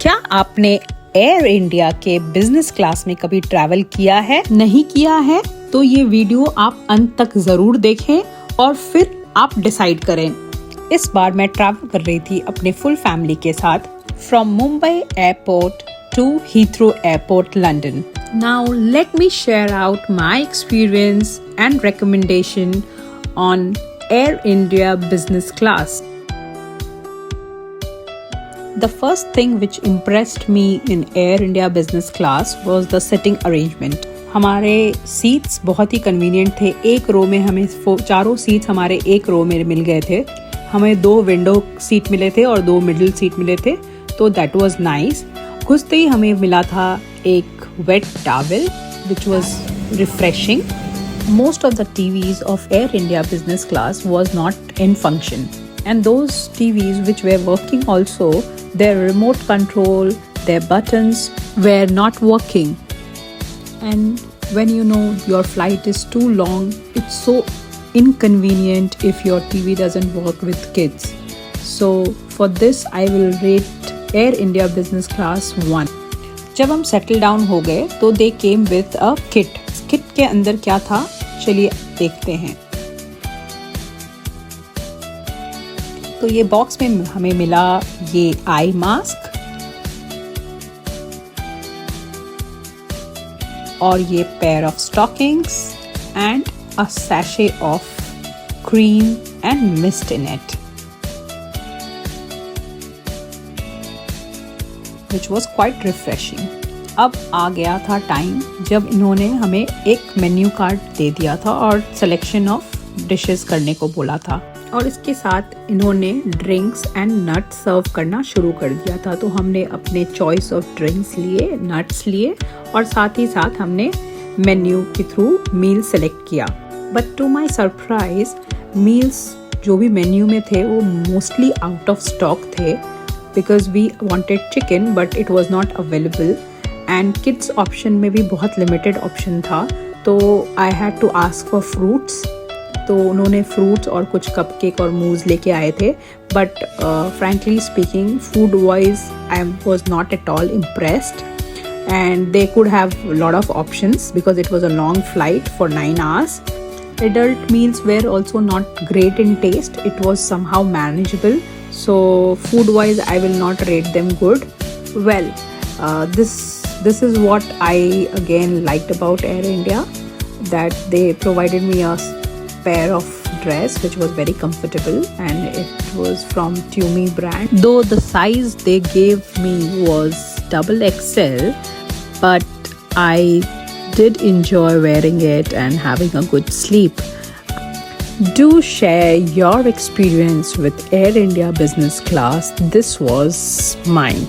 क्या आपने air India के बिजनेस क्लास में कभी ट्रैवल किया है? नहीं किया है तो ये वीडियो आप अंत तक जरूर देखें और फिर आप डिसाइड करें। इस बार मैं ट्रैवल कर रही थी अपने फुल फैमिली के साथ from Mumbai airport to Heathrow airport London. Now let me share out my experience and recommendation on Air India business class. The first thing which impressed me in Air India business class was the sitting arrangement. हमारे seats बहुत ही convenient थे. एक रो में हमें चारों seats हमारे एक रो में मिल गए थे. हमें 2 विंडो सीट मिले थे और 2 मिडिल सीट मिले थे, तो दैट वाज नाइस. घुसते ही हमें मिला था एक wet towel which was refreshing. Most of the TVs of Air India business class was not in function, and those TVs which were working also, their remote control, their buttons were not working. And when you know your flight is too long, it's so inconvenient if your TV doesn't work with kids. So for this I will rate Air India business class 1. जब हम settle down हो गए तो they came with a kit. Kit के अंदर क्या था चलिए देखते हैं. तो ये बॉक्स में हमें मिला ये आई मास्क और ये pair of stockings and a sachet of cream and mist in it, which was quite refreshing. अब आ गया था टाइम जब इन्होंने हमें एक मेन्यू कार्ड दे दिया था और सिलेक्शन ऑफ डिशेस करने को बोला था, और इसके साथ इन्होंने ड्रिंक्स एंड नट्स सर्व करना शुरू कर दिया था. तो हमने अपने चॉइस ऑफ ड्रिंक्स लिए, नट्स लिए और साथ ही साथ हमने मेन्यू के थ्रू मील सेलेक्ट किया. But to my surprise meals जो भी मेन्यू में थे वो मोस्टली आउट ऑफ स्टॉक थे, because we wanted chicken but it was not available. And kids option में भी बहुत लिमिटेड ऑप्शन था, तो I had to ask for fruits. तो उन्होंने फ्रूट्स और कुछ कपकेक और मूज लेके आए थे. But frankly speaking food wise I was not at all impressed, and they could have lot of options because it was a long flight for 9 hours. Adult meals were also not great in taste. It was somehow manageable. So food wise I will not rate them good. Well, this is what I again liked about Air India, that they provided me a pair of dress which was very comfortable, and it was from Tumi brand. Though the size they gave me was XXL, but I did enjoy wearing it and having a good sleep. Do share your experience with Air India business class. This was mine.